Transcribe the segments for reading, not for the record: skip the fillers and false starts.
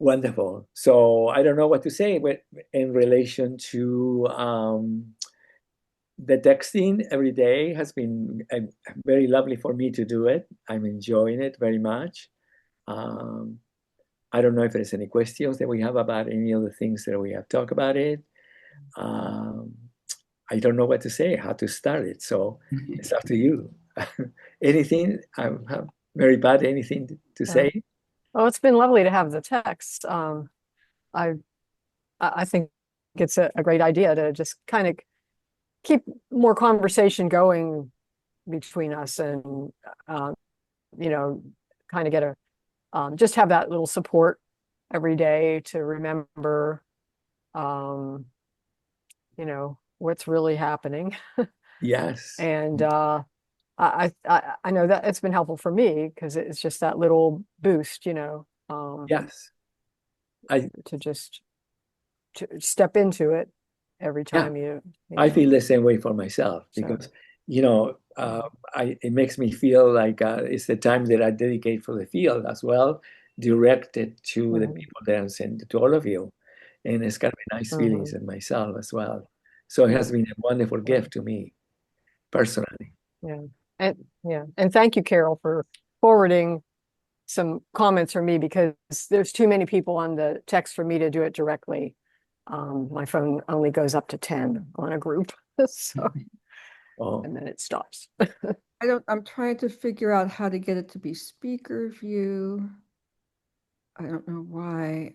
Wonderful. So I don't know what to say in relation to the texting every day has been very lovely for me to do it. I'm enjoying it very much. Um, I don't know if there's any questions that we have about any of the things that we have talked about it. Um, I don't know what to say, how to start it. So it's up to you. Anything, Mary Pat, anything to Yeah. say? Oh, it's been lovely to have the text. I I think it's a great idea to just kind of keep more conversation going between us and um, you know, kind of get a just have that little support every day to remember um, what's really happening. Yes. And I know that it's been helpful for me because it's just that little boost, Yes. I to just to step into it every yeah. time you I know. feel the same way for myself So because, it makes me feel like it's the time that I dedicate for the field as well, directed to the mhm, people that I'm sending to all of you. And it's got to be nice feelings mhm, in myself as well. So it has yeah, been a wonderful yeah, gift to me personally. yeah. And thank you, Carol, for forwarding some comments from me because there's too many people on the text for me to do it directly. My phone only goes up to 10 on a group. So, Oh, and then it stops. I'm trying to figure out how to get it to be speaker view. I don't know why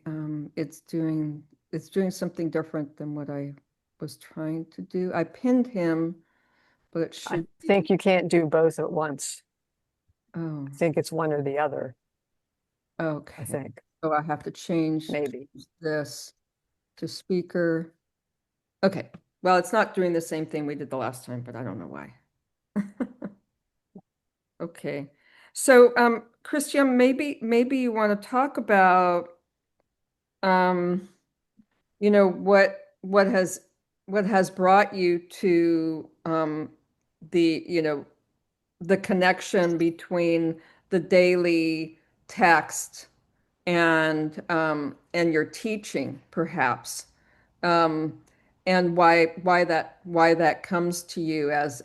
it's doing something different than what I was trying to do. I pinned him, but it I should think be, you can't do both at once. oh, I think it's one or the other, I okay. think, So I have to change maybe. this to speaker. Okay. Well, it's not doing the same thing we did the last time, but I don't know why. Okay. So, Christian, maybe you want to talk about um, what has brought you to the connection between the daily text and your teaching, perhaps, um, and why that comes to you as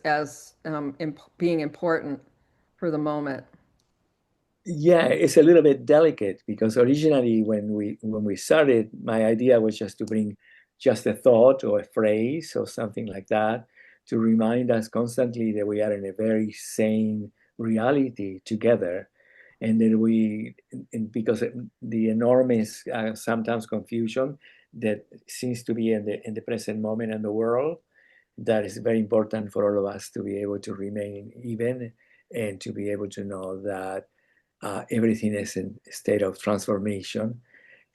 being important for the moment. yeah, it's a little bit delicate because originally when we started, my idea was just to bring just a thought or a phrase or something like that to remind us constantly that we are in a very sane reality together, and that and because of the enormous sometimes confusion that seems to be in the present moment in the world, that is very important for all of us to be able to remain even and to be able to know that everything is in a state of transformation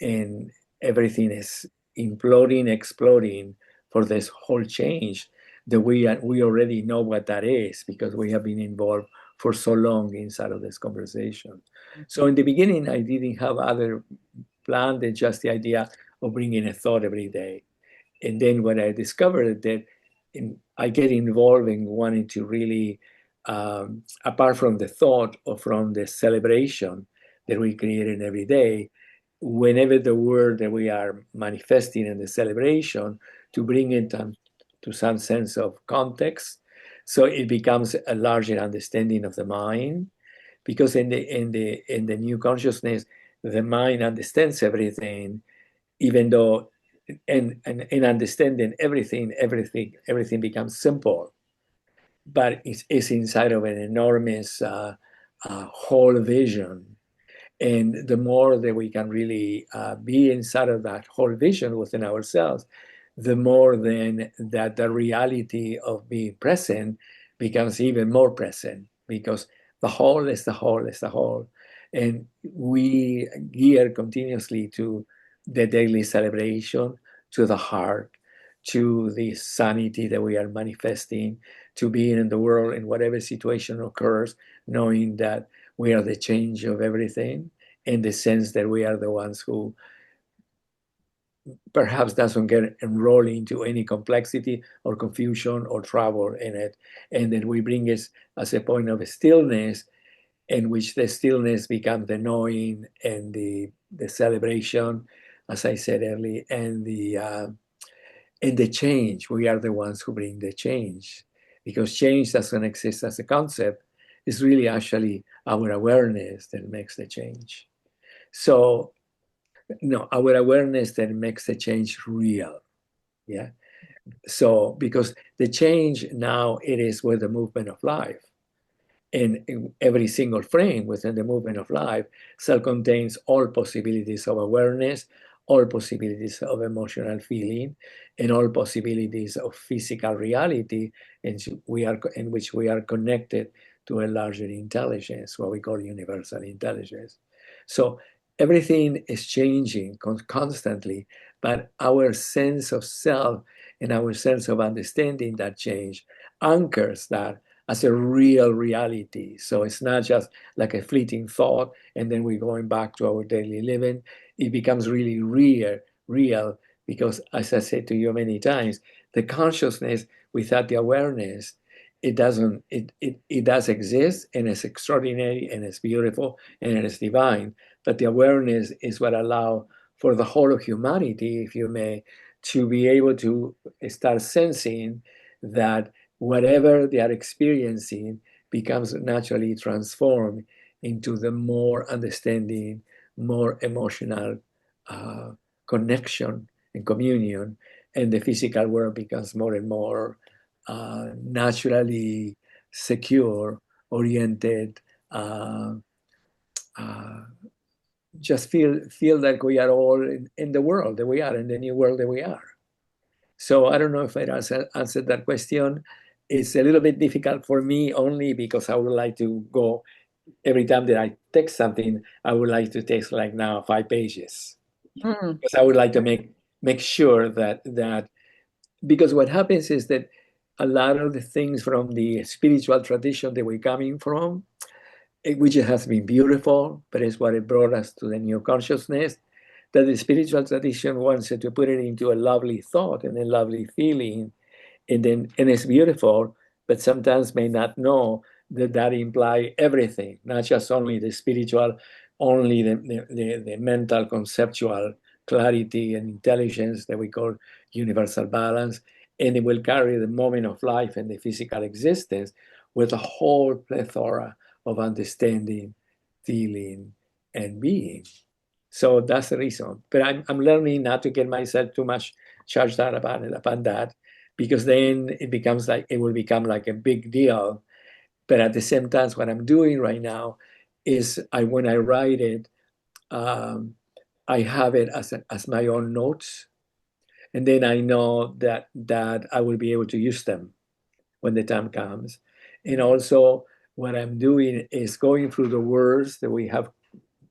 and everything is imploding, exploding for this whole change that we already know what that is because we have been involved for so long inside of this conversation. So in the beginning, I didn't have other plan than just the idea of bringing a thought every day. And then when I discovered that I get involved in wanting to really, apart from the thought or from the celebration that we create every day, whenever the word that we are manifesting in the celebration, to bring it to some sense of context, so it becomes a larger understanding of the mind. Because in the new consciousness, the mind understands everything, even though and in understanding everything becomes simple, but it's inside of an enormous whole vision. And the more that we can really be inside of that whole vision within ourselves, the more then that the reality of being present becomes even more present, because the whole is the whole is the whole. And we gear continuously to the daily celebration, to the heart, to the sanity that we are manifesting, to being in the world in whatever situation occurs, knowing that we are the change of everything, in the sense that we are the ones who perhaps doesn't get enrolled into any complexity or confusion or trouble in it, and then we bring it as a point of stillness, in which the stillness becomes the knowing and the the celebration, as I said earlier, and the change. We are the ones who bring the change, because change doesn't exist as a concept. It's really actually our awareness that makes the change. So, no, our awareness that makes the change real. Yeah. So, because the change now, it is with the movement of life. And in every single frame within the movement of life cell contains all possibilities of awareness, all possibilities of emotional feeling, and all possibilities of physical reality in which we are connected to a larger intelligence, what we call universal intelligence. So everything is changing constantly, but our sense of self and our sense of understanding that change anchors that as a real reality. So it's not just like a fleeting thought and then we're going back to our daily living. It becomes really real, because as I said to you many times, the consciousness without the awareness, it does exist, and it's extraordinary and it's beautiful and it's divine. But the awareness is what allows for the whole of humanity, if you may, to be able to start sensing that whatever they are experiencing becomes naturally transformed into the more understanding, more emotional uh, connection and communion, and the physical world becomes more and more naturally secure, oriented. Uh, uh, just feel like we are all in the world that we are, in the new world that we are. So I don't know if I answered that question. It's a little bit difficult for me only because I would like to go every time that I text something, I would like to text like now 5 pages, Mm. because I would like to make sure that because what happens is that a lot of the things from the spiritual tradition that we're coming from, which has been beautiful, but it's what it brought us to the new consciousness, that the spiritual tradition wants to put it into a lovely thought and a lovely feeling, and it's beautiful, but sometimes may not know that that imply everything, not just only the spiritual, only the mental conceptual clarity and intelligence that we call universal balance, and it will carry the moment of life and the physical existence with a whole plethora of understanding, feeling, and being. So that's the reason. But I'm learning not to get myself too much charged out about that, because then it will become like a big deal. But at the same time, what I'm doing right now is when I write it, um, I have it as my own notes, and then I know that I will be able to use them when the time comes. And also, what I'm doing is going through the words that we have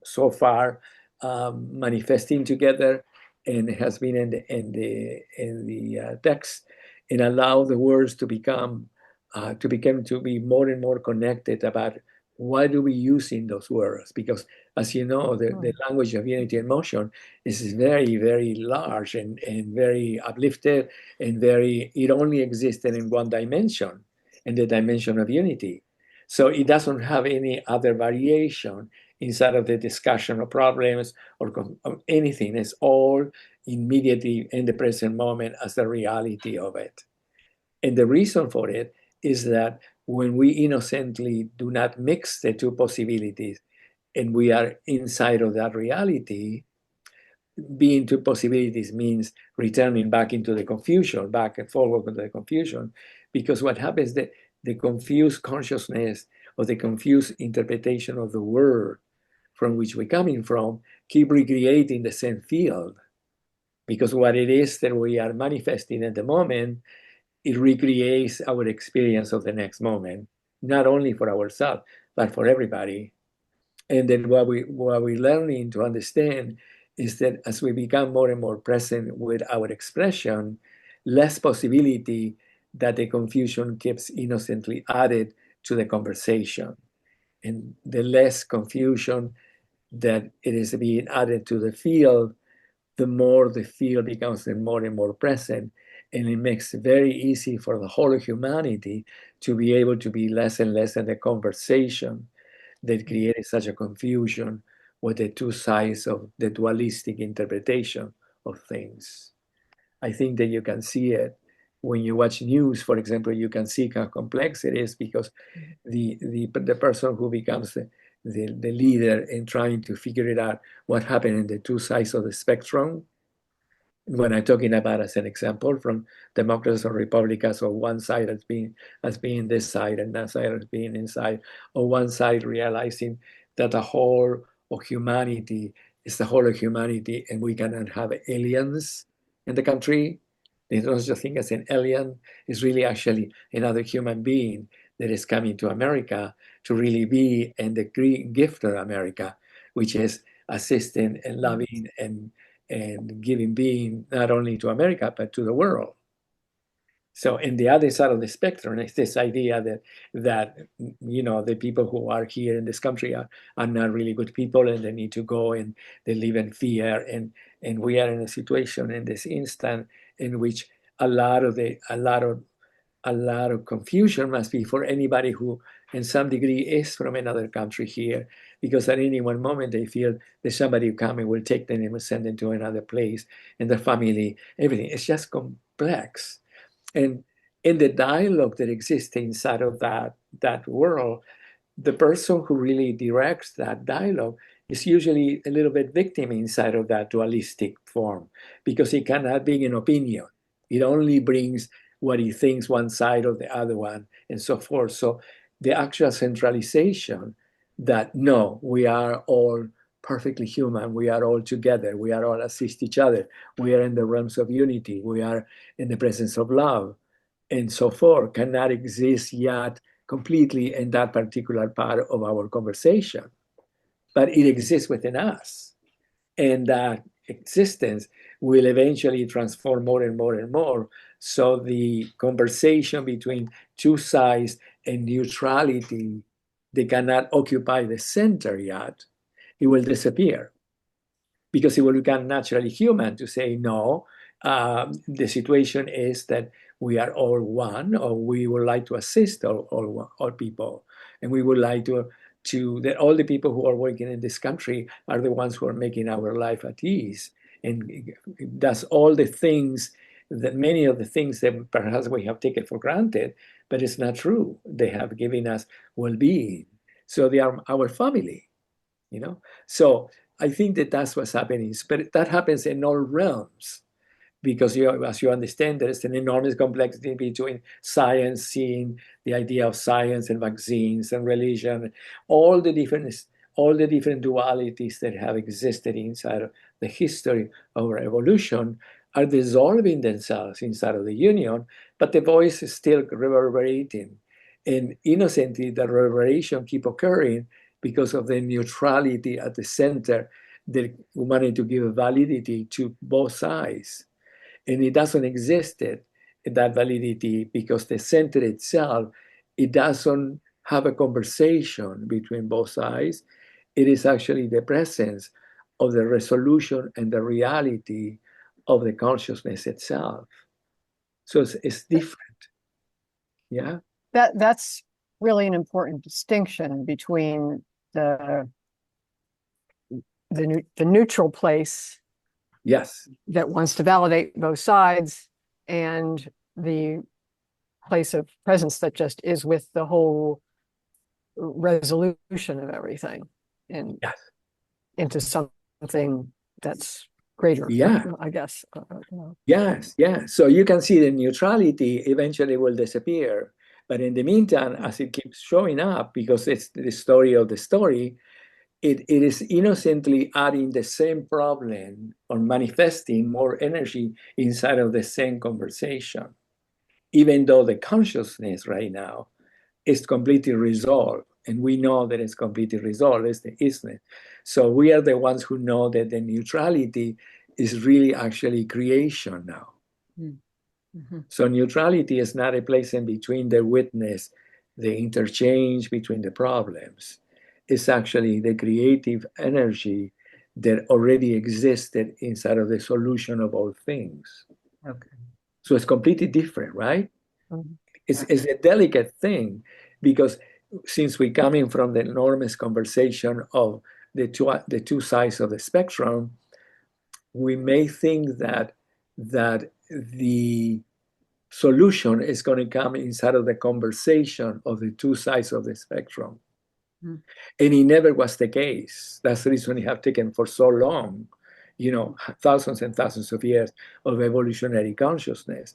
so far manifesting together, and it has been in the text, and allow the words to be more and more connected about why do we use in those words, because as you know the language of unity and motion is very large and very uplifted, and it only existed in one dimension, in the dimension of unity. So it doesn't have any other variation inside of the discussion of problems or anything. It's all immediately in the present moment as the reality of it. And the reason for it is that when we innocently do not mix the two possibilities and we are inside of that reality, being two possibilities means returning back into the confusion, back and forward into the confusion, because what happens that the confused consciousness or the confused interpretation of the word from which we're coming from keep recreating the same field, because what it is that we are manifesting at the moment, it recreates our experience of the next moment, not only for ourselves but for everybody. And then what we're learning to understand is that as we become more and more present with our expression, less possibility that the confusion keeps innocently added to the conversation, and the less confusion that it is being added to the field, the more the field becomes more and more present. And it makes it very easy for the whole of humanity to be able to be less and less in the conversation that created such a confusion with the two sides of the dualistic interpretation of things. I think that you can see it when you watch news, for example. You can see how complex it is, because the person who becomes the leader in trying to figure it out what happened in the two sides of the spectrum. When I'm talking about, as an example, from Democrats or Republicans, or one side as being this side and that side as being inside, or one side realizing that the whole of humanity is the whole of humanity, and we cannot have aliens in the country. They don't just think as an alien is really actually another human being that is coming to America to really be in the gift of America, which is assisting and loving and giving being not only to America, but to the world. So in the other side of the spectrum is this idea that the people who are here in this country are not really good people, and they need to go, and they live in fear, and we are in a situation in this instant in which a lot of confusion must be for anybody who in some degree is from another country here, because at any one moment they feel that somebody will come and will take them and will send them to another place, and their family, everything. It's just complex. And in the dialogue that exists inside of that world, the person who really directs that dialogue is usually a little bit victim inside of that dualistic form, because he cannot bring an opinion. It only brings what he thinks one side or the other one, and so forth. So the actual centralization that no, we are all perfectly human, we are all together, we are all assist each other, we are in the realms of unity, we are in the presence of love, and so forth, cannot exist yet completely in that particular part of our conversation. But it exists within us. And that existence will eventually transform more and more and more. So the conversation between two sides and neutrality, they cannot occupy the center yet. It will disappear, because it will become naturally human to say, no, the situation is that we are all one, or we would like to assist all people. And we would like that all the people who are working in this country are the ones who are making our life at ease. And that's all the things that many of the things that perhaps we have taken for granted, but it's not true. They have given us well-being. So they are our family, So I think that that's what's happening. But that happens in all realms, because as you understand, there is an enormous complexity between science, seeing the idea of science and vaccines and religion, all the different dualities that have existed inside of the history of our evolution are dissolving themselves inside of the union, but the voice is still reverberating. And innocently, the reverberation keep occurring because of the neutrality at the center that wanted to give validity to both sides. And it doesn't exist, that validity, because the center itself, it doesn't have a conversation between both sides. It is actually the presence of the resolution and the reality of the consciousness itself. So it's different. Yeah. That's really an important distinction between the neutral place, yes, that wants to validate both sides, and the place of presence that just is with the whole resolution of everything, and yes, into something that's greater. Yeah. I guess. Yes, yeah. So you can see the neutrality eventually will disappear. But in the meantime, as it keeps showing up, because it's the story of the story, it is innocently adding the same problem or manifesting more energy inside of the same conversation, even though the consciousness right now is completely resolved. And we know that it's completely resolved, isn't it? So we are the ones who know that the neutrality is really actually creation now. Mm-hmm. So neutrality is not a place in between the witness, the interchange between the problems. It's actually the creative energy that already existed inside of the solution of all things. Okay. So it's completely different, right? Mm-hmm. It's a delicate thing, because since we're coming from the enormous conversation of the two sides of the spectrum, we may think that the solution is going to come inside of the conversation of the two sides of the spectrum. Mm. And it never was the case. That's the reason it have taken for so long, thousands and thousands of years of evolutionary consciousness.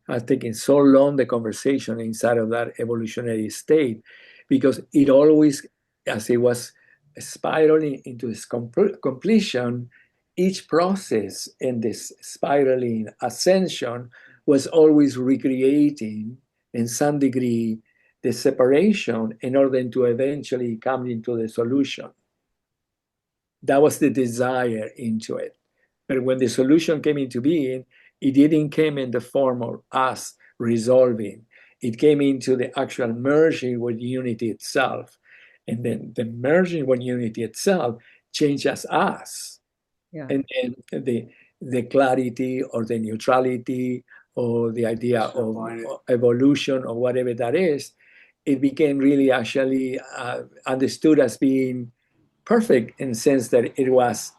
Has taken so long the conversation inside of that evolutionary state, because it always, as it was spiraling into its completion, each process in this spiraling ascension was always recreating in some degree the separation in order to eventually come into the solution. That was the desire into it. But when the solution came into being, it didn't come in the form of us resolving. It came into the actual merging with unity itself. And then the merging with unity itself changes us. Yeah. And then the clarity or the neutrality or the idea of evolution or whatever that is, it became really actually understood as being perfect in the sense that it was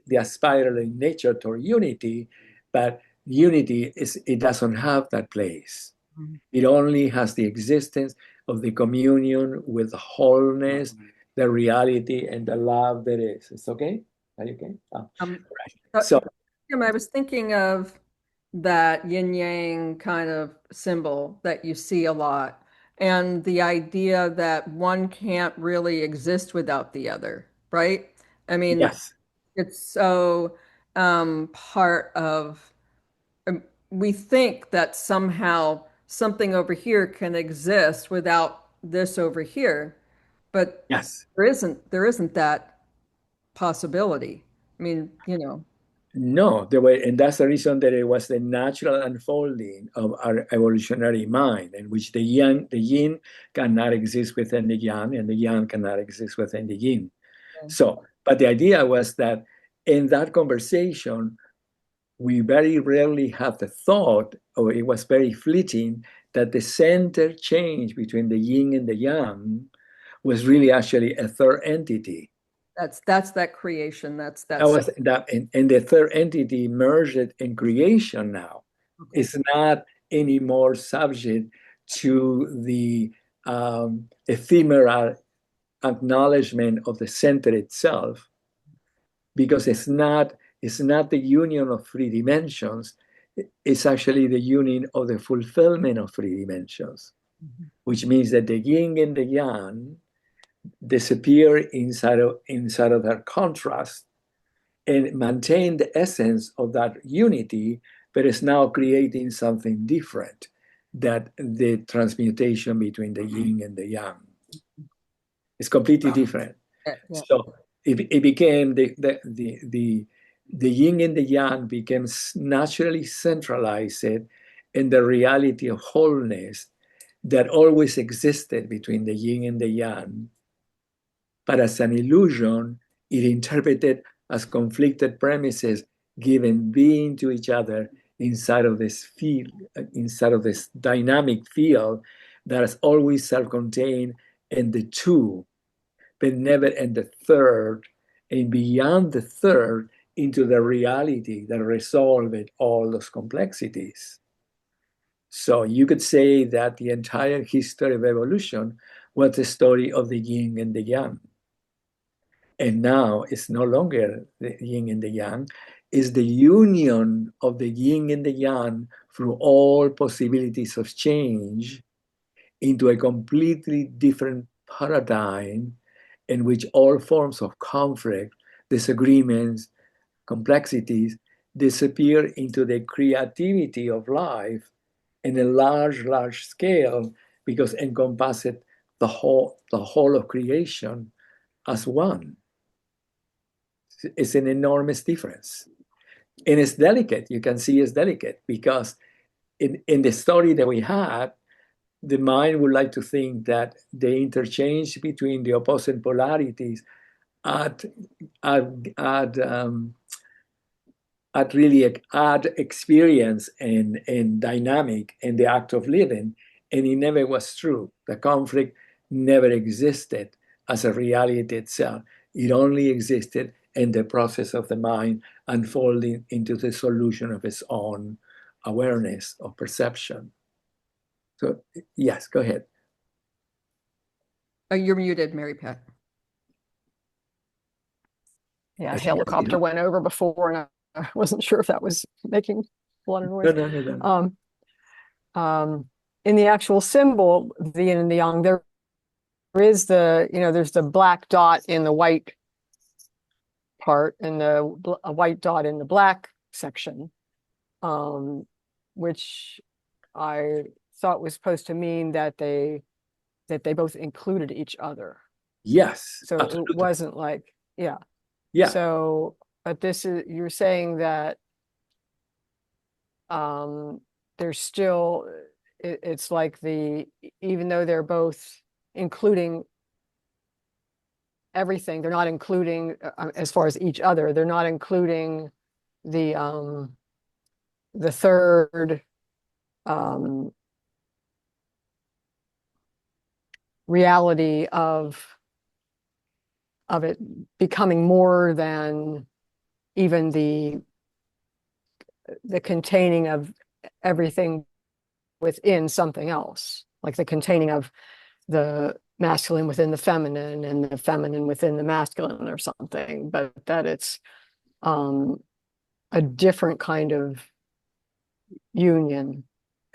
the spiraling nature toward unity, but unity it doesn't have that place. Mhm. It only has the existence of the communion with the wholeness, the reality, and the love that is. It's okay? Are you okay? Oh, right. So Tim, I was thinking of that yin yang kind of symbol that you see a lot, and the idea that one can't really exist without the other, right? I mean, yes, it's so part of, we think that somehow something over here can exist without this over here, but yes. there isn't that possibility. I mean, No, there were, and that's the reason that it was the natural unfolding of our evolutionary mind, in which the yin cannot exist within the yang, and the yang cannot exist within the yin. Okay. So, but the idea was that in that conversation, we very rarely had the thought, or it was very fleeting, that the center change between the yin and the yang was really actually a third entity. That's that creation. That's That was that, and the third entity merged in creation now. okay. It's not anymore subject to the ephemeral acknowledgement of the center itself, because it's not the union of three dimensions. It's actually the union of the fulfillment of three dimensions, Mhm. which means that the yin and the yang disappear inside of their contrast and maintain the essence of that unity, but it's now creating something different, that the transmutation between the yin and the yang is completely different. Yeah. So it became the yin and the yang became naturally centralized in the reality of wholeness that always existed between the yin and the yang, but as an illusion, it interpreted as conflicted premises given being to each other inside of this field, inside of this dynamic field that is always self-contained in the two, but never in the third, and beyond the third into the reality that resolved all those complexities. So you could say that the entire history of evolution was the story of the yin and the yang. And now it's no longer the yin and the yang, it's the union of the yin and the yang through all possibilities of change into a completely different paradigm in which all forms of conflict, disagreements, complexities disappear into the creativity of life in a large scale, because encompasses the whole of creation as one. It's an enormous difference. And it's delicate. You can see it's delicate because in the story that we had, the mind would like to think that the interchange between the opposite polarities add, add, add, um, add experience and dynamic in the act of living. And it never was true. The conflict never existed as a reality itself. It only existed in the process of the mind unfolding into the solution of its own awareness or perception. So, yes, go ahead. You're muted, Mary Pat. Yeah, a helicopter went over before, and I wasn't sure if that was making a lot of noise. No. In the actual symbol, the yin and the yang, there is there's the black dot in the white part and a white dot in the black section, which I thought was supposed to mean that they both included each other. Yes. So absolutely. it wasn't like, yeah. Yeah. So, but you're saying that there's still, it's like even though they're both including everything, they're not including, as far as each other, they're not including the third reality of it becoming more than even the containing of everything within something else, like the containing of the masculine within the feminine and the feminine within the masculine or something, but that it's a different kind of union.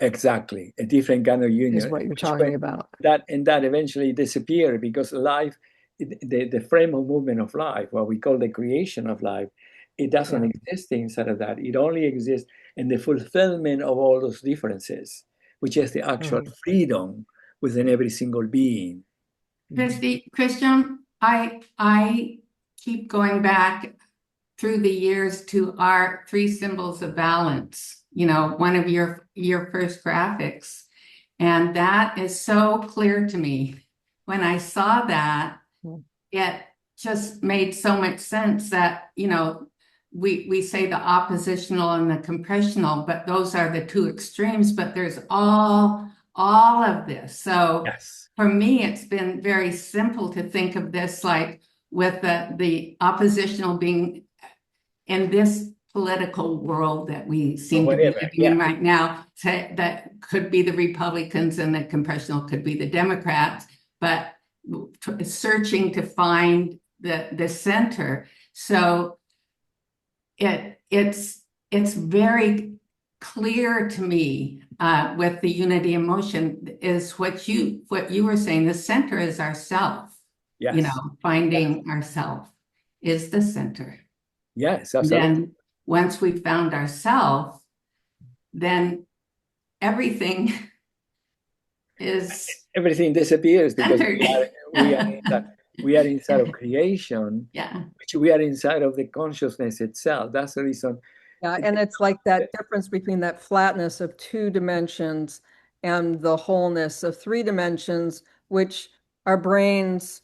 Exactly. A different kind of union. Is what you're talking about. That eventually disappeared because life, the frame of movement of life, what we call the creation of life, it doesn't exist inside of that. It only exists in the fulfillment of all those differences, which is the actual freedom within every single being. Cristian, I keep going back through the years to our 3 symbols of balance, one of your first graphics. And that is so clear to me. When I saw that, it just made so much sense that, we say the oppositional and the compressional, but those are the 2 extremes, but there's all of this. So yes. For me, it's been very simple to think of this like with the oppositional being in this political world that we seem to be living in right now. That could be the Republicans and the compressional could be the Democrats, but searching to find the center. So it's very clear to me with the unity emotion is what you were saying. The center is ourself. Yes. Finding ourself is the center. Yes, absolutely. Then once we found ourselves, then everything disappears because we are inside of creation. Yeah. Which we are inside of the consciousness itself. That's the reason. Yeah, and it's like that difference between that flatness of 2 dimensions and the wholeness of 3 dimensions, which our brains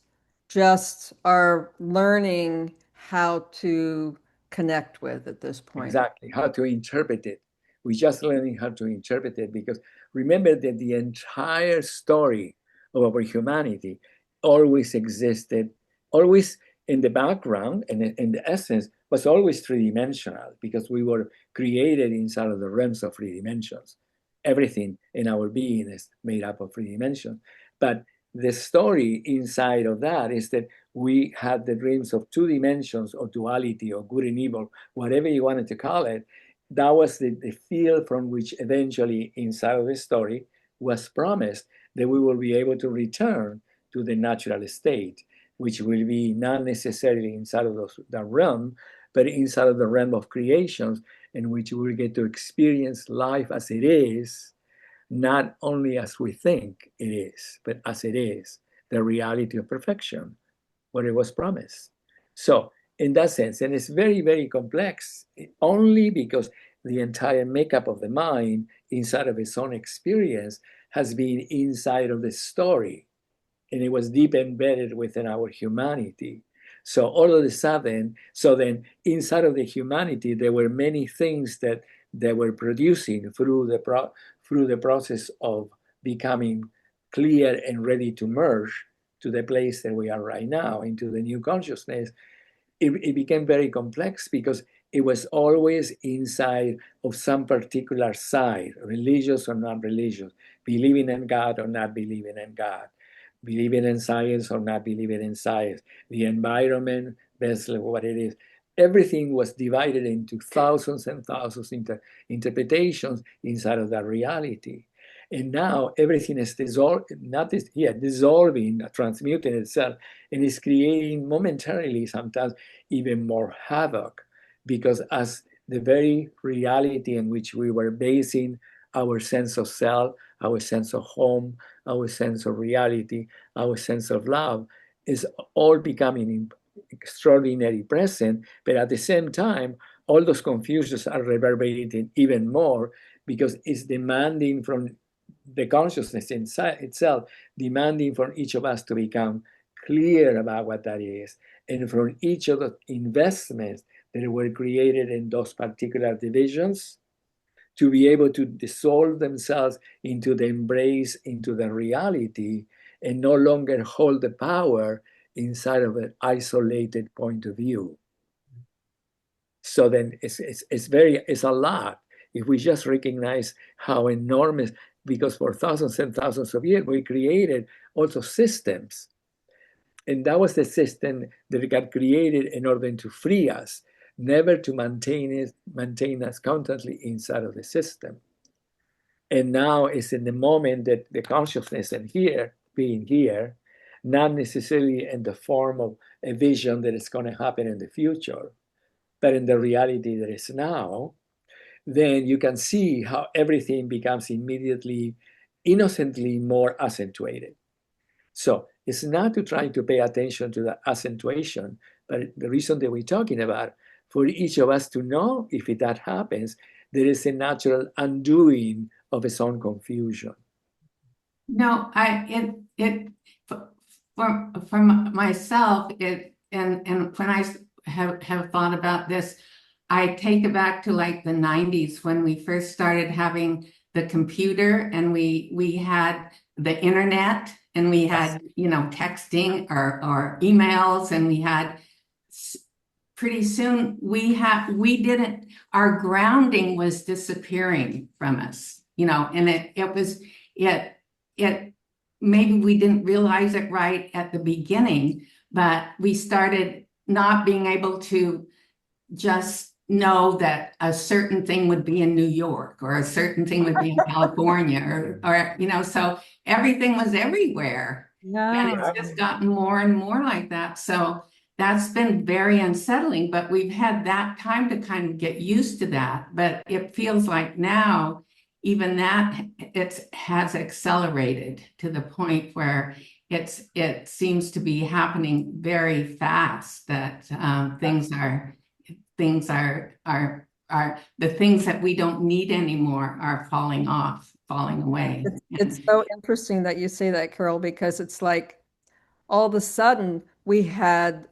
just are learning how to connect with at this point. Exactly, how to interpret it. We're just learning how to interpret it because remember that the entire story of our humanity always existed, always in the background and in the essence was always 3-dimensional because we were created inside of the realms of 3 dimensions. Everything in our being is made up of 3 dimensions. But the story inside of that is that we had the dreams of 2 dimensions or duality or good and evil, whatever you wanted to call it. That was the field from which eventually inside of the story was promised that we will be able to return to the natural state, which will be not necessarily inside of the realm, but inside of the realm of creations, in which we will get to experience life as it is, not only as we think it is, but as it is, the reality of perfection, what it was promised. So in that sense, and it's very, very complex, only because the entire makeup of the mind inside of its own experience has been inside of the story, and it was deep embedded within our humanity. So all of a sudden, then inside of the humanity, there were many things that they were producing through the process of becoming clear and ready to merge to the place that we are right now, into the new consciousness, it became very complex because it was always inside of some particular side, religious or not religious, believing in God or not believing in God, believing in science or not believing in science, the environment, basically what it is. Everything was divided into thousands and thousands of interpretations inside of that reality. And now everything is dissolving, transmuting itself, and is creating momentarily sometimes even more havoc, because as the very reality in which we were basing our sense of self, our sense of home, our sense of reality, our sense of love is all becoming extraordinarily present, but at the same time, all those confusions are reverberating even more because it's demanding from the consciousness inside itself, demanding from each of us to become clear about what that is. And from each of the investments that were created in those particular divisions, to be able to dissolve themselves into the embrace, into the reality, and no longer hold the power inside of an isolated point of view. So then it's a lot. If we just recognize how enormous, because for thousands and thousands of years, we created also systems. And that was the system that got created in order to free us, never to maintain us constantly inside of the system. And now it's in the moment that the consciousness and here, being here, not necessarily in the form of a vision that is going to happen in the future, but in the reality that is now, then you can see how everything becomes immediately, innocently more accentuated. So it's not to try to pay attention to the accentuation, but the reason that we're talking about, for each of us to know if that happens, there is a natural undoing of its own confusion. No, from myself, and when I have thought about this, I take it back to like the 90s when we first started having the computer and we had the internet and we had, texting or emails, and we had pretty soon our grounding was disappearing from us, and it maybe we didn't realize it right at the beginning, but we started not being able to just know that a certain thing would be in New York or a certain thing would be in California or so everything was everywhere. And it's just gotten more and more like that. So that's been very unsettling, but we've had that time to kind of get used to that. But it feels like now, even that it has accelerated to the point where it seems to be happening very fast, that things are the things that we don't need anymore are falling away. It's so interesting that you say that, Carol, because it's like all of a sudden we had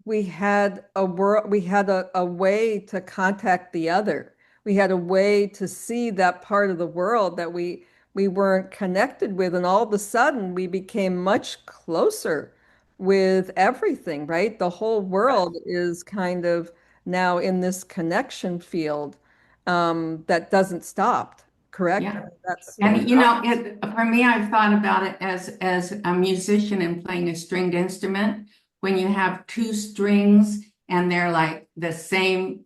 we had a world, we had a way to contact the other. We had a way to see that part of the world that we weren't connected with, and all of a sudden we became much closer with everything, right? The whole world is kind of now in this connection field that doesn't stop, correct? Yeah. That's And for me, I've thought about it as a musician and playing a stringed instrument. When you have two strings and they're like the same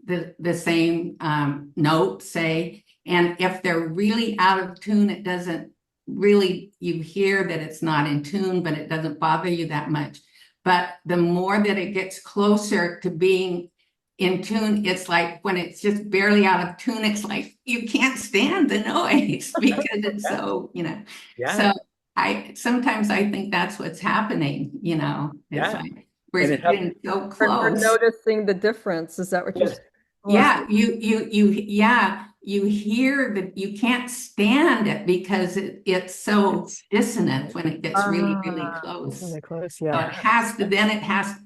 note, say, and if they're really out of tune, it doesn't really, you hear that it's not in tune, but it doesn't bother you that much. But the more that it gets closer to being in tune, it's like when it's just barely out of tune, it's like you can't stand the noise because it's so, So sometimes I think that's what's happening, It's like we're getting so we're close. noticing the difference. Is that what you're saying? Yeah, you hear that you can't stand it because it's so dissonant when it gets really, really close. Really close, So yeah.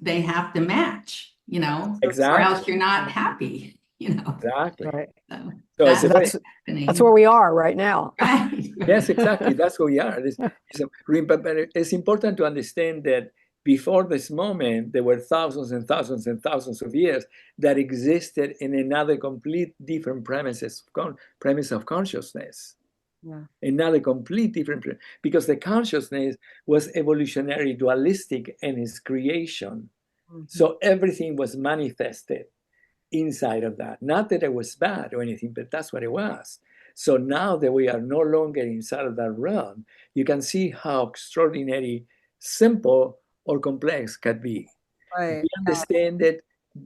they have to match, or Exactly. else you're not happy. you know. Exactly. Right. So So it's that's a very, That's happening. where we are right now. Right. yes, exactly. That's who we are. But it's important to understand that before this moment, there were thousands and thousands and thousands of years that existed in another complete different premise of consciousness. Yeah. Another complete different, because the consciousness was evolutionary dualistic in its creation. Mhm. So everything was manifested inside of that. Not that it was bad or anything, but that's what it was. So now that we are no longer inside of that realm, you can see how extraordinary, simple or complex can be. Right. We understand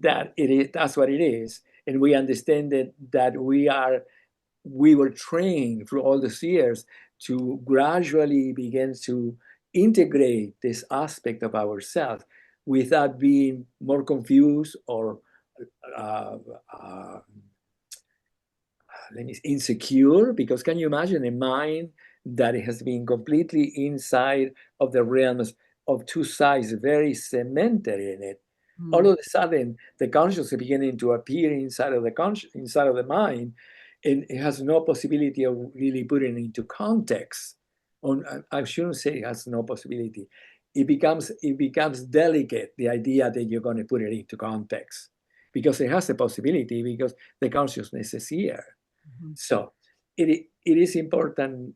that it is, that's what it is, and we understand that we were trained through all these years to gradually begin to integrate this aspect of ourselves without being more confused or uh, uh, insecure. Because can you imagine a mind that has been completely inside of the realms of two sides, very cemented in it? All of a sudden, the conscious is beginning to appear inside of inside of the mind, and it has no possibility of really putting it into context. I shouldn't say it has no possibility. It becomes delicate, the idea that you're going to put it into context, because it has a possibility, because the consciousness is here. So it is important.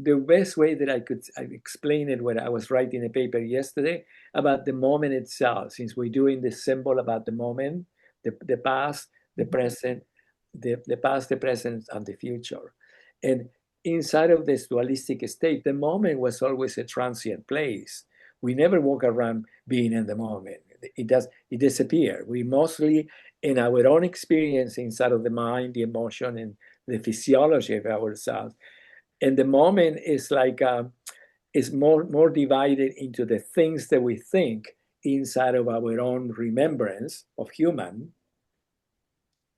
The best way that I explain it when I was writing a paper yesterday about the moment itself, since we're doing the symbol about the moment, the past, the present, the past, the present, and the future. And inside of this dualistic state, the moment was always a transient place. We never walk around being in the moment. It disappears. We mostly, in our own experience inside of the mind, the emotion, and the physiology of ourselves. And the moment is like is more divided into the things that we think inside of our own remembrance of human,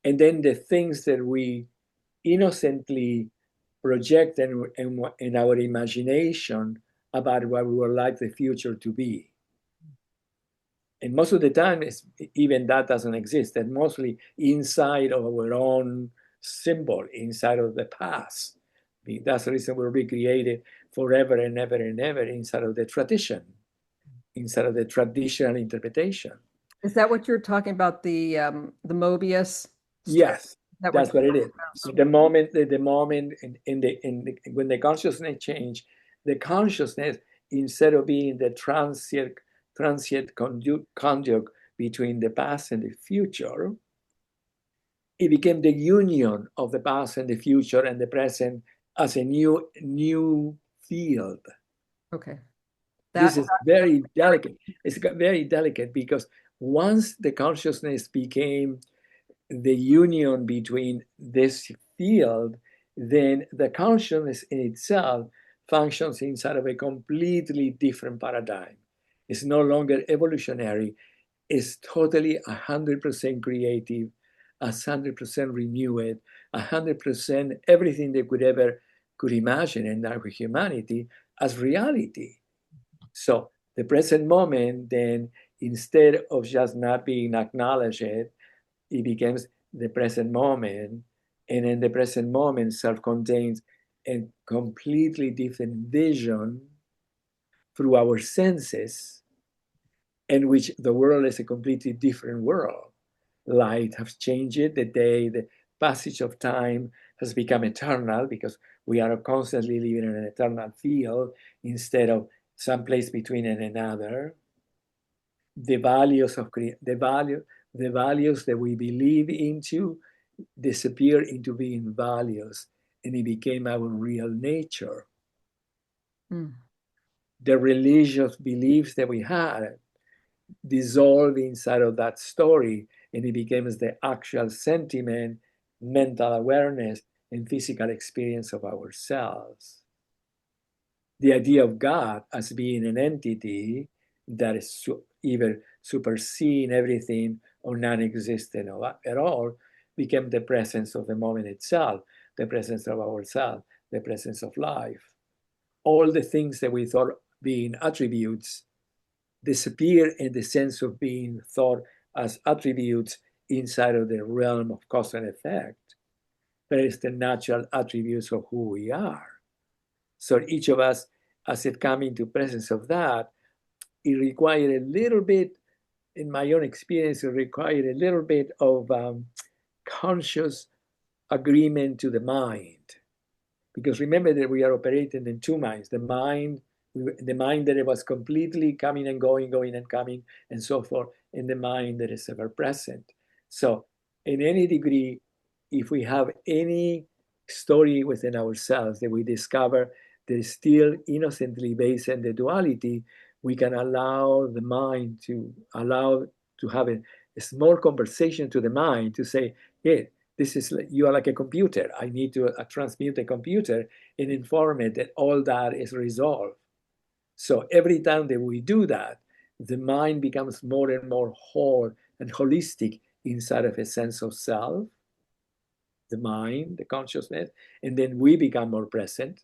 and then the things that we innocently project in our imagination about what we would like the future to be. And most of the time, even that doesn't exist. And mostly inside of our own symbol, inside of the past. That's the reason we're recreated forever and ever and ever inside of the tradition, inside of the traditional interpretation. Is that what you're talking about? The Mobius strip? Yes, Is that that's what it is. about? The moment when the consciousness change, the consciousness, instead of being the transient conjunct between the past and the future, it became the union of the past and the future and the present as a new field. Okay. This That is very delicate. It's very delicate because once the consciousness became the union between this field, then the consciousness in itself functions inside of a completely different paradigm. It's no longer evolutionary. It's totally 100% creative, 100% renewed, 100% everything they could imagine in our humanity as reality. So the present moment, then, instead of just not being acknowledged, it becomes the present moment. And in the present moment, self-contains a completely different vision through our senses, in which the world is a completely different world. Light has changed, the passage of time has become eternal, because we are constantly living in an eternal field instead of some place between and another. The values the values that we believe into disappear into being values, and it became our real nature. Mm. The religious beliefs that we had dissolve inside of that story, and it becomes the actual sentiment, mental awareness, and physical experience of ourselves. The idea of God as being an entity that is either superseding everything or non-existent at all became the presence of the moment itself, the presence of ourselves, the presence of life. All the things that we thought being attributes disappear in the sense of being thought as attributes inside of the realm of cause and effect, but it's the natural attributes of who we are. So each of us, as it comes into presence of that, it required a little bit, in my own experience, it required a little bit of conscious agreement to the mind. Because remember that we are operating in two minds. The mind that it was completely coming and going, going and coming, and so forth, and the mind that is ever present. So in any degree, if we have any story within ourselves that we discover that is still innocently based in the duality, we can allow the mind to have a small conversation to the mind to say, yeah, this is, you are like a computer. I need to transmute a computer and inform it that all that is resolved. So every time that we do that, the mind becomes more and more whole and holistic inside of a sense of self, the mind, the consciousness, and then we become more present.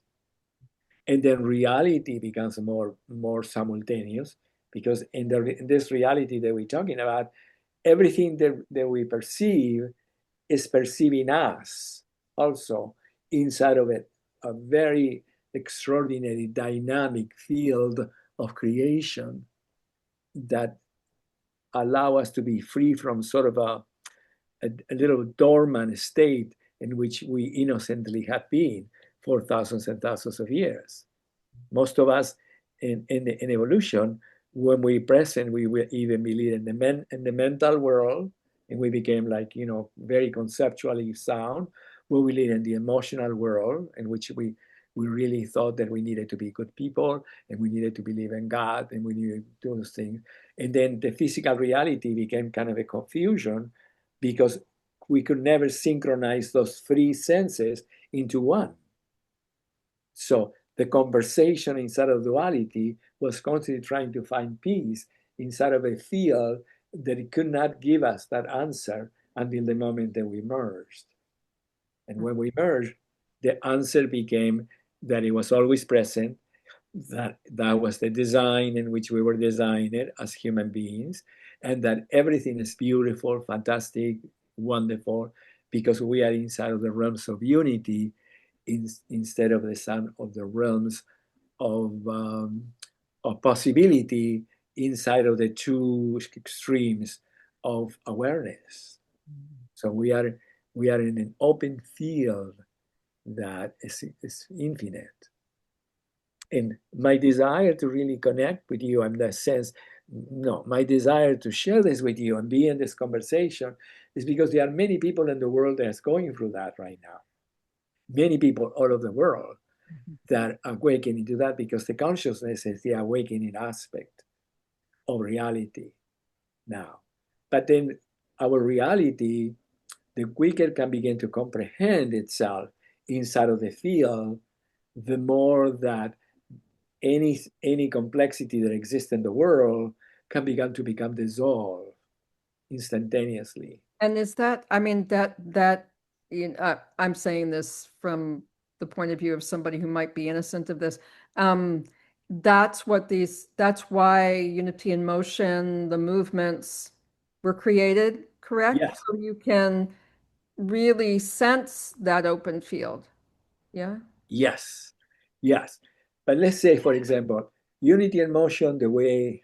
And then reality becomes more simultaneous, because in this reality that we're talking about, everything that we perceive is perceiving us also inside of it, a very extraordinary dynamic field of creation that allow us to be free from sort of a little dormant state in which we innocently have been for thousands and thousands of years. Most of us in evolution, when we present, we will even believe in the mental world, and we became like, very conceptually sound. We live in the emotional world, in which we really thought that we needed to be good people, and we needed to believe in God, and we needed to do those things. And then the physical reality became kind of a confusion, because we could never synchronize those three senses into one. So the conversation inside of duality was constantly trying to find peace inside of a field that it could not give us that answer until the moment that we merged. And when we merged, the answer became that it was always present, that was the design in which we were designed as human beings, and that everything is beautiful, fantastic, wonderful, because we are inside of the realms of unity instead of the realms of possibility inside of the two extremes of awareness. So we are in an open field that is infinite. And my desire to really connect with you, in that sense, no, my desire to share this with you and be in this conversation is because there are many people in the world that's going through that right now. Many people all over the world that are awakening to that, because the consciousness is the awakening aspect of reality now. But then our reality, the quicker can begin to comprehend itself inside of the field, the more that any complexity that exists in the world can begin to become dissolved instantaneously. And is that, I mean, I'm saying this from the point of view of somebody who might be innocent of this. That's why unity in motion, the movements were created, correct? Yes. So you can really sense that open field. Yeah. Yes. But let's say, for example, unity in motion, the way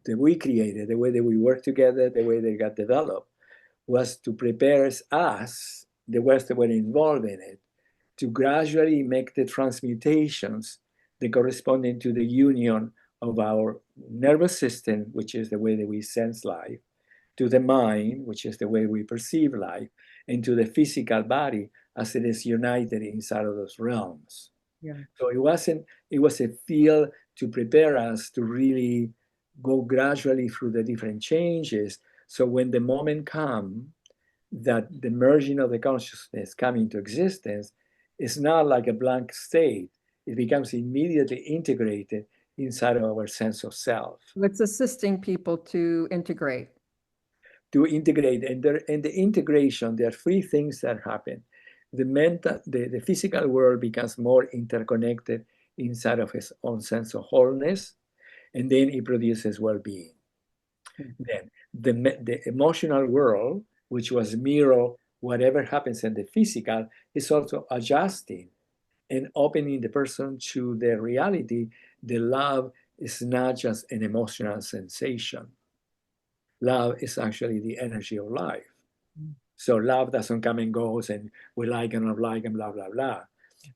that we created, the way that we work together, the way they got developed, was to prepare us, the ones that were involved in it, to gradually make the transmutations that corresponding to the union of our nervous system, which is the way that we sense life, to the mind, which is the way we perceive life, and to the physical body as it is united inside of those realms. Yeah. So it was a field to prepare us to really go gradually through the different changes. So when the moment comes that the merging of the consciousness come into existence, it's not like a blank state. It becomes immediately integrated inside of our sense of self. It's assisting people to integrate. And the integration, there are three things that happen. The physical world becomes more interconnected inside of its own sense of wholeness, and then it produces well-being. Then the emotional world which was mirror whatever happens in the physical, is also adjusting and opening the person to the reality that love is not just an emotional sensation. Love is actually the energy of life. So love doesn't come and goes and we like and not like and blah, blah, blah.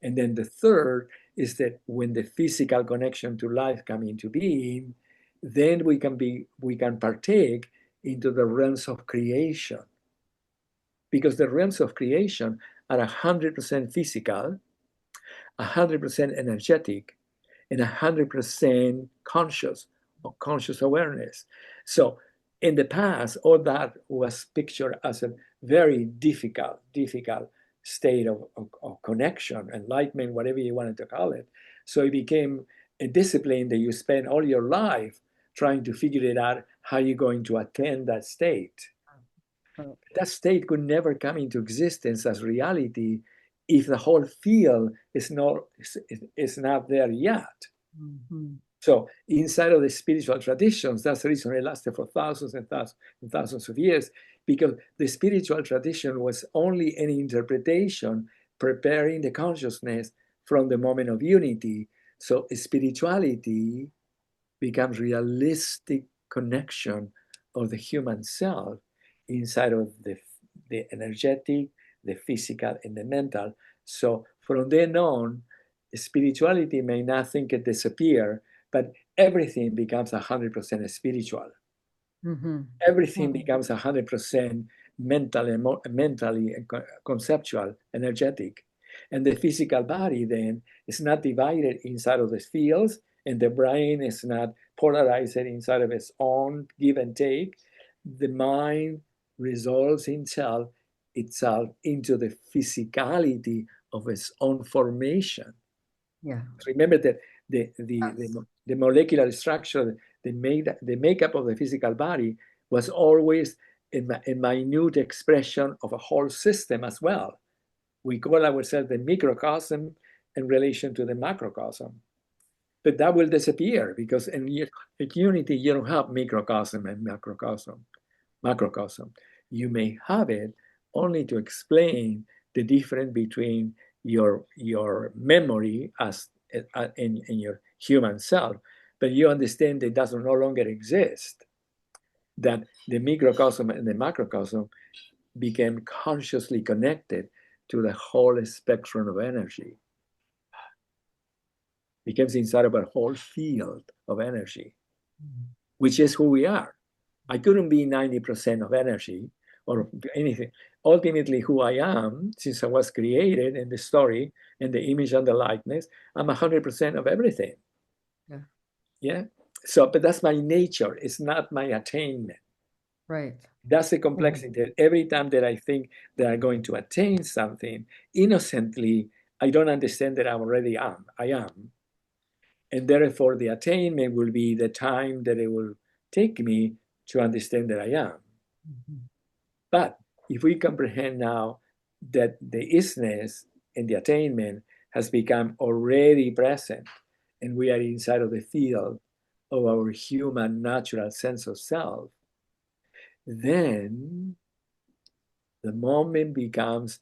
And then the third is that when the physical connection to life come into being, then we can partake into the realms of creation. Because the realms of creation are 100% physical, 100% energetic, and 100% conscious or conscious awareness. So in the past, all that was pictured as a very difficult state of connection, enlightenment, whatever you wanted to call it. So it became a discipline that you spend all your life trying to figure it out how you're going to attain that state. That state could never come into existence as reality if the whole field is not there yet. Mhm. So inside of the spiritual traditions, that's the reason it lasted for thousands and thousands and thousands of years, because the spiritual tradition was only an interpretation preparing the consciousness from the moment of unity. So spirituality becomes realistic connection of the human self inside of the energetic, the physical, and the mental. So from then on, spirituality may not think it disappear, but everything becomes 100% spiritual. Mm-hmm. Everything becomes 100% mentally and conceptual, energetic. And the physical body then is not divided inside of the fields, and the brain is not polarized inside of its own give and take. The mind resolves itself into the physicality of its own formation. Yeah. Remember that the Yes. molecular structure, the makeup of the physical body was always a minute expression of a whole system as well. We call ourselves the microcosm in relation to the macrocosm. But that will disappear because in unity, you don't have microcosm and macrocosm. You may have it only to explain the difference between your memory as in your human self, but you understand that it doesn't no longer exist. That the microcosm and the macrocosm became consciously connected to the whole spectrum of energy. Becomes inside of a whole field of energy, which is who we are. I couldn't be 90% of energy or anything. Ultimately, who I am, since I was created in the story and the image and the likeness, I'm 100% of everything. Yeah. Yeah. So, but that's my nature. It's not my attainment. Right. That's the complexity. That every time that I think that I'm going to attain something, innocently, I don't understand that I already am. I am. And therefore, the attainment will be the time that it will take me to understand that I am. But if we comprehend now that the isness and the attainment has become already present, and we are inside of the field of our human natural sense of self, then the moment becomes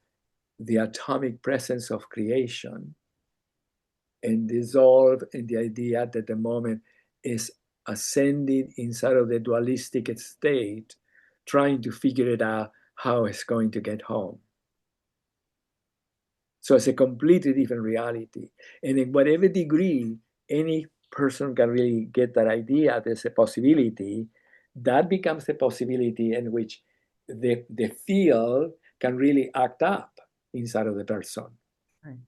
the atomic presence of creation and dissolve in the idea that the moment is ascending inside of the dualistic state, trying to figure it out how it's going to get home. So it's a completely different reality. And in whatever degree any person can really get that idea, there's a possibility, that becomes the possibility in which the field can really act up inside of the person. Right.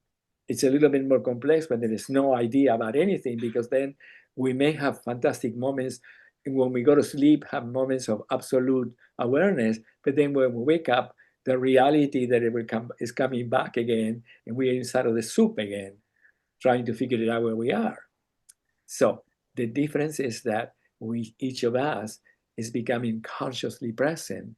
It's a little bit more complex when there is no idea about anything, because then we may have fantastic moments, and when we go to sleep, have moments of absolute awareness, but then when we wake up, the reality that it will come is coming back again, and we are inside of the soup again, trying to figure it out where we are. So the difference is that each of us is becoming consciously present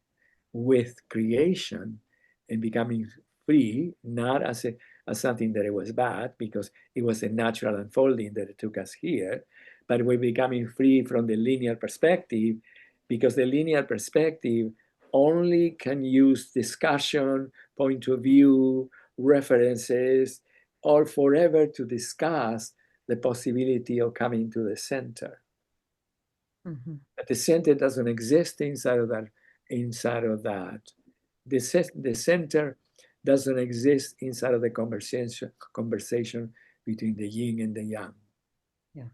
with creation and becoming free, not as something that it was bad, because it was a natural unfolding that it took us here, but we're becoming free from the linear perspective, because the linear perspective only can use discussion, point of view, references, or forever to discuss the possibility of coming to the center. Mhm. But the center doesn't exist inside of that. Inside of that, the center doesn't exist inside of the conversation between the yin and the yang. Yeah.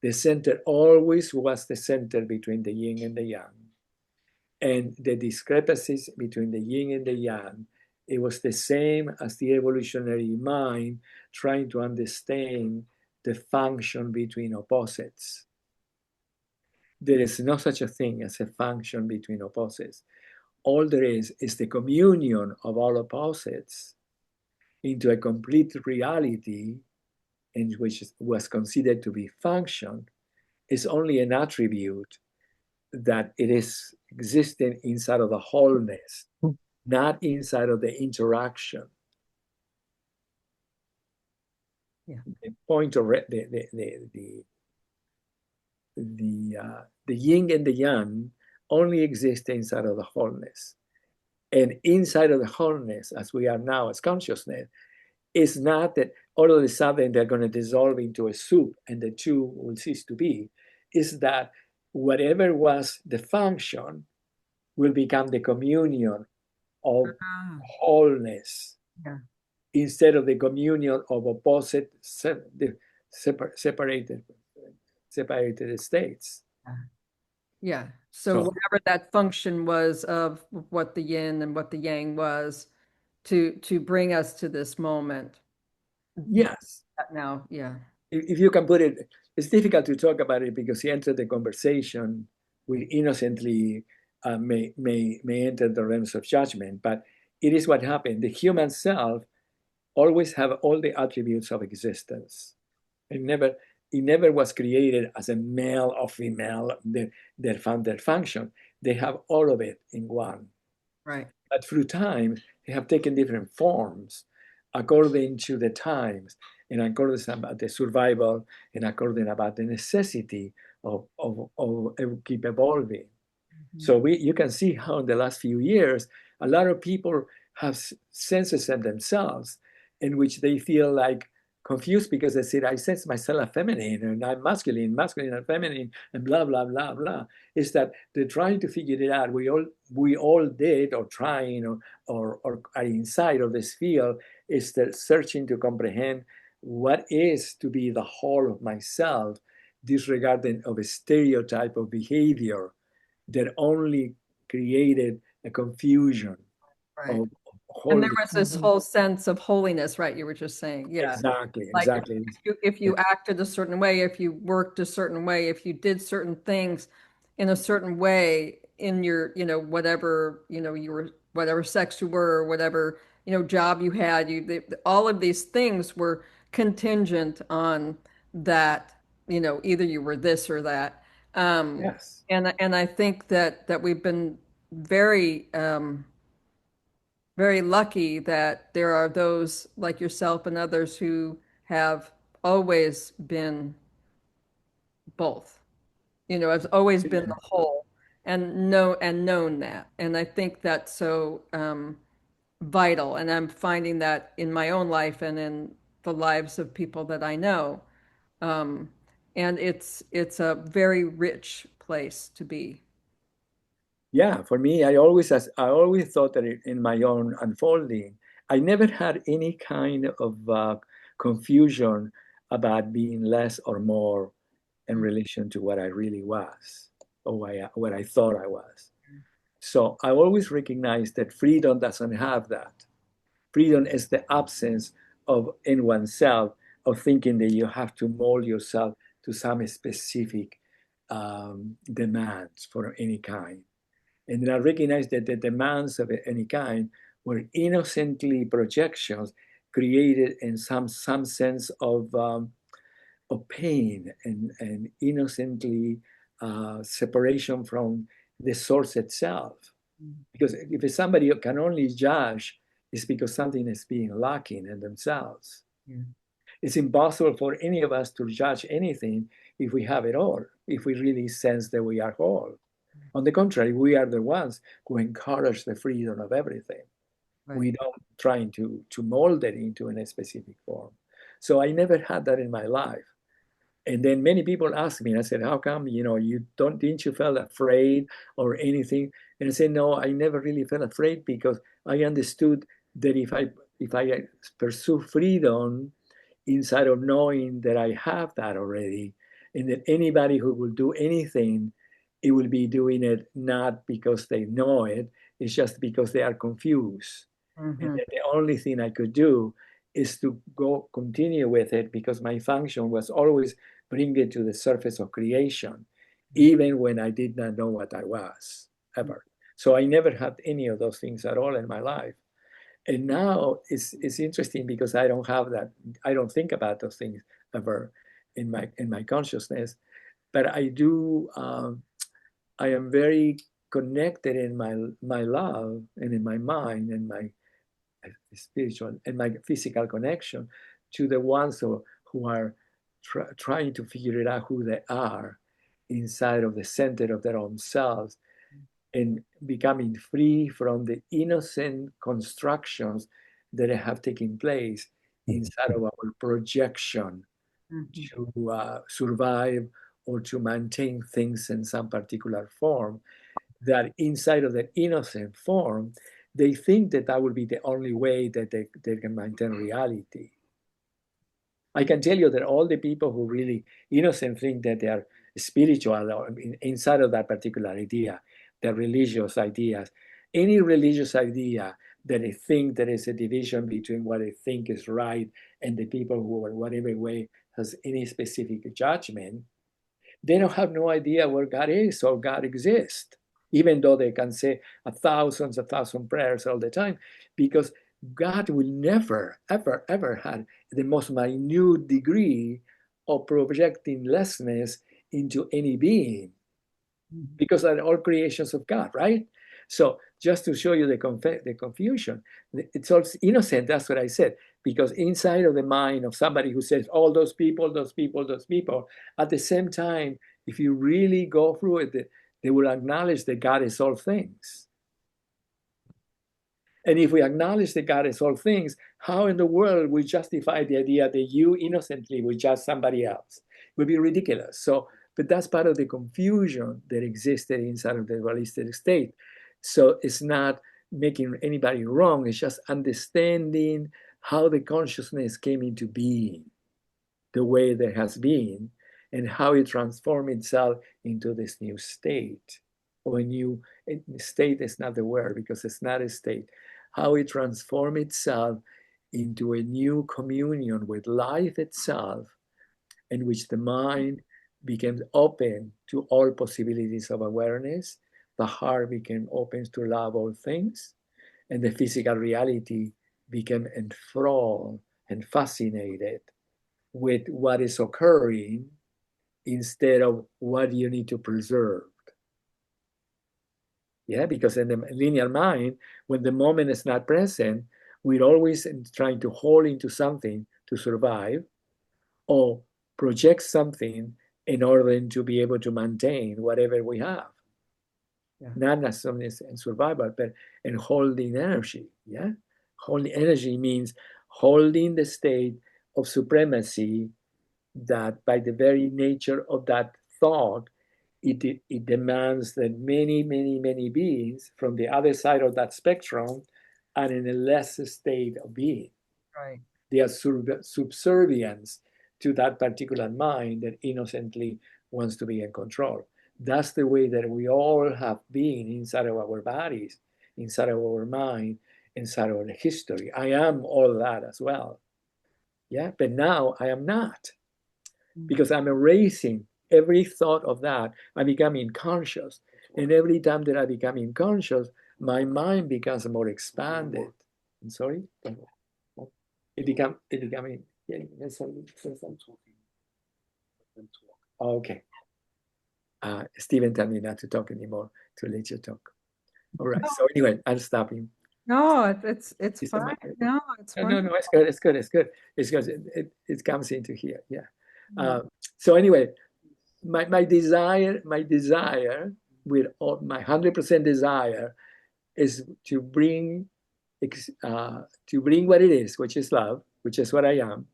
The center always was the center between the yin and the yang. And the discrepancies between the yin and the yang, it was the same as the evolutionary mind trying to understand the function between opposites. There is no such a thing as a function between opposites. All there is the communion of all opposites into a complete reality, in which was considered to be function, is only an attribute that it is existing inside of the wholeness, not inside of the interaction. Yeah. The point of the yin and the yang only exist inside of the wholeness. And inside of the wholeness, as we are now as consciousness, is not that all of a sudden they're going to dissolve into a soup and the two will cease to be. Is that whatever was the function will become the communion of Ah, wholeness, yeah. instead of the communion of opposite separated states. Yeah. So So whatever that function was of what the yin and what the yang was to bring us to this moment. yes, That now, yeah. if you can put it, it's difficult to talk about it because he entered the conversation, we innocently may enter the realms of judgment, but it is what happened. The human self always have all the attributes of existence. It never was created as a male or female that found their function. They have all of it in one. Right. But through time, they have taken different forms according to the times, and according about the survival, and according about the necessity of keep evolving. So you can see how in the last few years, a lot of people have senses of themselves in which they feel like confused because they said, I sense myself feminine and I'm masculine and feminine and blah, blah, blah, blah. Is that they're trying to figure it out. We all did or trying or are inside of this field is that searching to comprehend what is to be the whole of myself, disregarding of a stereotype of behavior that only created a confusion Right. of And there holding. was this whole sense of holiness, right? You were just saying, yeah. Exactly, Like exactly. if you acted a certain way, if you worked a certain way, if you did certain things in a certain way in your, whatever, you were, whatever sex you were, whatever, job you had, all of these things were contingent on that, either you were this or that. Yes. And I think that we've been very, very lucky that there are those like yourself and others who have always been both. Have always been the whole and known that. And I think that's so vital. And I'm finding that in my own life and in the lives of people that I know. Um, and it's a very rich place to be. Yeah, for me, I always thought that in my own unfolding, I never had any kind of confusion about being less or more in relation to what I really was or what I thought I was. So I always recognized that freedom doesn't have that. Freedom is the absence of in oneself of thinking that you have to mold yourself to some specific demands for any kind. And then I recognized that the demands of any kind were innocently projections created in some sense of pain and innocently separation from the source itself. Because if somebody can only judge, it's because something is being lacking in themselves. Yeah. It's impossible for any of us to judge anything if we have it all, if we really sense that we are whole. On the contrary, we are the ones who encourage the freedom of everything. Right. We don't trying to mold it into a specific form. So I never had that in my life. And then many people ask me, and I said, how come, didn't you feel afraid or anything? And I said, no, I never really felt afraid because I understood that if I pursue freedom inside of knowing that I have that already, and that anybody who will do anything, it will be doing it not because they know it, it's just because they are confused. And that the only thing I could do is to go continue with it because my function was always bring it to the surface of creation, even when I did not know what I was, ever. So I never had any of those things at all in my life. And now it's interesting because I don't have that. I don't think about those things ever in my consciousness, but I do. I am very connected in my love and in my mind and my spiritual and my physical connection to the ones who are trying to figure it out who they are inside of the center of their own selves and becoming free from the innocent constructions that have taken place inside of our projection to survive or to maintain things in some particular form, that inside of that innocent form, they think that that will be the only way that they can maintain reality. I can tell you that all the people who really innocent think that they are spiritual or inside of that particular idea, the religious ideas, any religious idea that they think there is a division between what they think is right and the people who in whatever way has any specific judgment, they don't have no idea where God is or God exists, even though they can say a thousand prayers all the time, because God will never, ever, ever have the most minute degree of projecting lessness into any being, because they're all creations of God, right? So just to show you the confusion, it's all innocent, that's what I said, because inside of the mind of somebody who says all those people, at the same time, if you really go through it, they will acknowledge that God is all things. And if we acknowledge that God is all things, how in the world we justify the idea that you innocently will judge somebody else? It would be ridiculous. So, but that's part of the confusion that existed inside of the dualistic state. So it's not making anybody wrong, it's just understanding how the consciousness came into being, the way there has been, and how it transformed itself into this new state. Or a new state is not the word because it's not a state. How it transformed itself into a new communion with life itself, in which the mind became open to all possibilities of awareness, the heart became open to love all things, and the physical reality became enthralled and fascinated with what is occurring instead of what you need to preserve. Yeah, because in the linear mind, when the moment is not present, we're always trying to hold into something to survive or project something in order to be able to maintain whatever we have. Yeah. Not necessarily in survival, but in holding energy. Yeah, holding energy means holding the state of supremacy that by the very nature of that thought, it demands that many beings from the other side of that spectrum are in a less state of being. Right. They are subservience to that particular mind that innocently wants to be in control. That's the way that we all have been inside of our bodies, inside of our mind, inside of our history. I am all that as well. Yeah, but now I am not, because I'm erasing every thought of that. I'm becoming conscious. And every time that I become conscious, my mind becomes more expanded. I'm sorry? It becoming, yeah, okay. Stephen told me not to talk anymore, to let you talk. All right. So anyway, I'm stopping. No, it's Is fine. my- No, it's No, wonderful. it's good. It's good. It's good. It's because it comes into here. Yeah. So anyway, my desire with all my 100% desire is to bring what it is, which is love, which is what I am,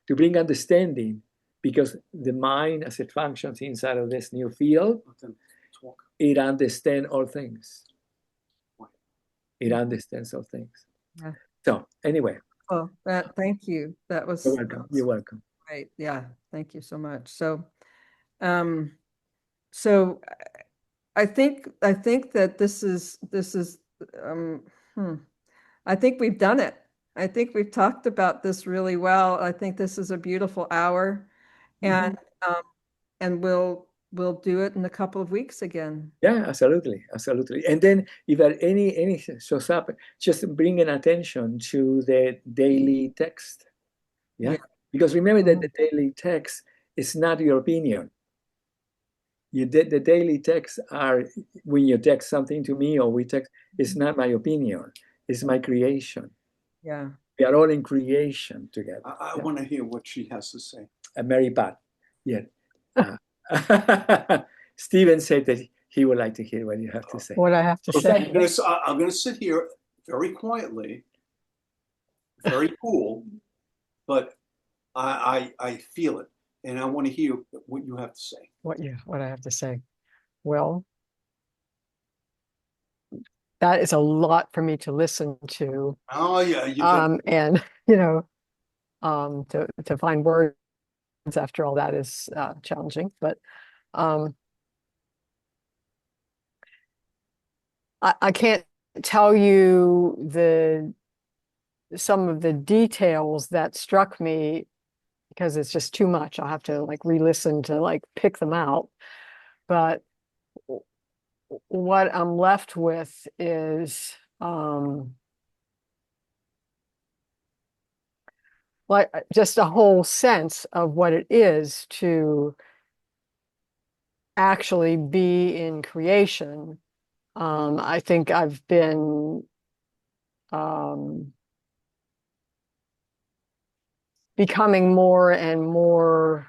to bring understanding, because the mind, as it functions inside of this new field, it understands all things. It understands all things. Yeah. So anyway, Oh, thank you. That was you're welcome. You're welcome. great. Yeah, thank you so much. Um, so I think that this is um, hmm, I think we've done it. I think we've talked about this really well. I think this is a beautiful hour, and we'll do it in a couple of weeks again. Yeah, absolutely, absolutely. And then if there any shows up, just bringing attention to the daily text. Yeah, Yeah. because remember that the daily text is not your opinion. The daily texts are, when you text something to me or we text, it's not my opinion, it's my creation. Yeah. We are all in creation together. I want to hear what she has to say. Mary Pat, yeah. Stephen said that he would like to hear what you have to say. What I have to say. I'm gonna sit here very quietly, very cool, but I feel it, and I want to hear what you have to say. What I have to say. Well, that is a lot for me to listen to. Oh yeah, And to find words after all that is challenging, but I can't tell you some of the details that struck me, because it's just too much. I'll have to like re-listen to like pick them out. But what I'm left with is like just a whole sense of what it is to actually be in creation. I think I've been becoming more and more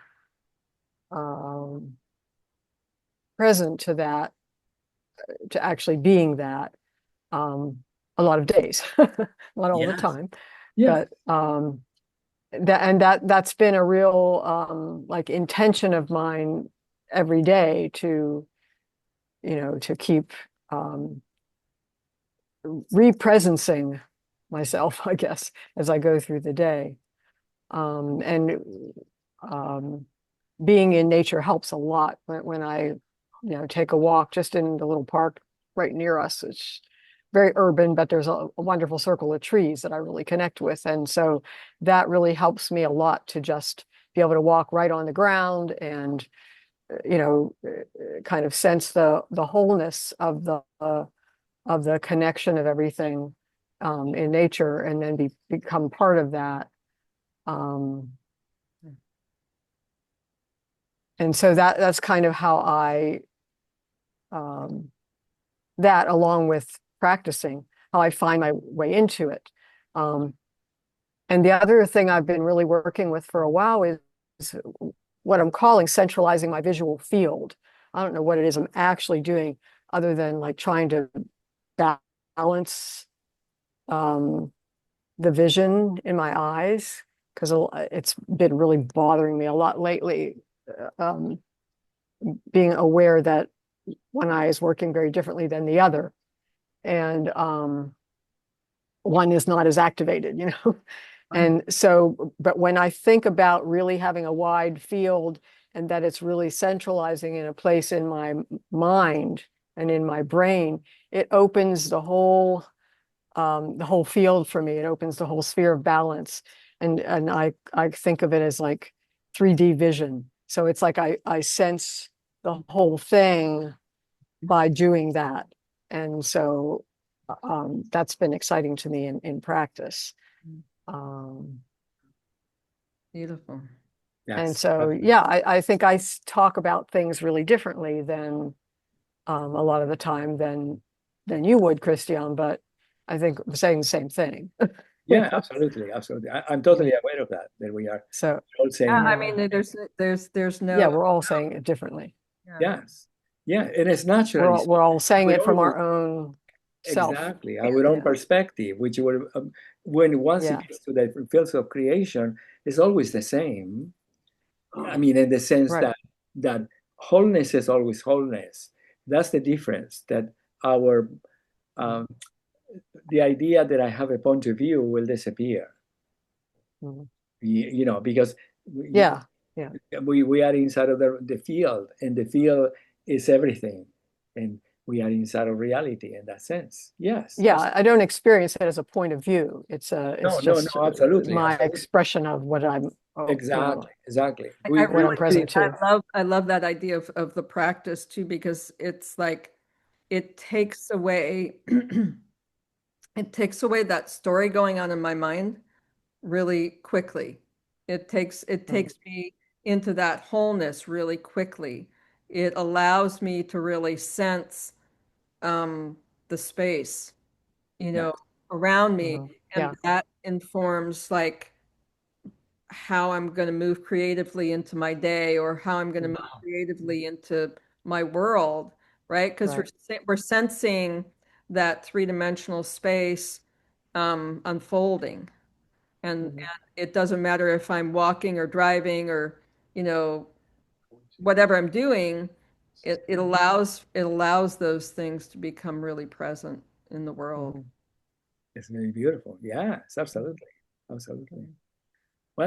present to that, to actually being that, a lot of days, not all the time, but that's been a real like intention of mine every day, to to keep represencing myself, I guess, as I go through the day. And being in nature helps a lot when I take a walk just in the little park right near us. It's very urban, but there's a wonderful circle of trees that I really connect with, and so that really helps me a lot to just be able to walk right on the ground and kind of sense the wholeness of the connection of everything in nature, and then become part of that. And so that's kind of how I that, along with practicing, how I find my way into it. And the other thing I've been really working with for a while is what I'm calling centralizing my visual field. I don't know what it is I'm actually doing, other than like trying to balance the vision in my eyes, because it's been really bothering me a lot lately. Being aware that one eye is working very differently than the other, and one is not as activated, And so, but when I think about really having a wide field, and that it's really centralizing in a place in my mind and in my brain, it opens the whole field for me. It opens the whole sphere of balance. And I think of it as like 3D vision. So it's like I sense the whole thing by doing that. And so that's been exciting to me in practice. Beautiful. Yes. And so, yeah, I think I talk about things really differently than a lot of the time than you would, Cristian, but I think we're saying the same thing. Yeah, absolutely, absolutely. I'm totally aware of that we are So all saying. Yeah, I mean, there's no. yeah, we're all saying it differently. Yeah. Yes, Yeah, and it's naturally We're all saying would it from always our own self. exactly our own Yeah. perspective, which would when once it Yeah. gets to the fields of creation, it's always the same. I mean, in the sense Right. that wholeness is always wholeness. That's the difference. That our um, the idea that I have a point of view will disappear. Mhm. You know, because we, Yeah. Yeah. we are inside of the field, and the field is everything, and we are inside of reality in that sense. Yes, Yeah. I don't experience it as a point of view. It's no, just absolutely, my absolutely, expression of what I'm, exactly. I what I'm really present to. I love that idea of the practice too, because it's like it takes away it takes away that story going on in my mind really quickly. It Mhm. takes me into that wholeness really quickly. It allows me to really sense um, the space, you Yeah, know, around me, Mhm. and Yeah. that informs like how I'm going to move creatively into my day, or how I'm going to move creatively into my world, right? Because Right. we're sensing that three-dimensional space unfolding, and Mhm. it doesn't matter if I'm walking or driving or you know whatever I'm doing. It allows those things to become really present in the world. Mhm. it's very beautiful. Yes, absolutely, absolutely.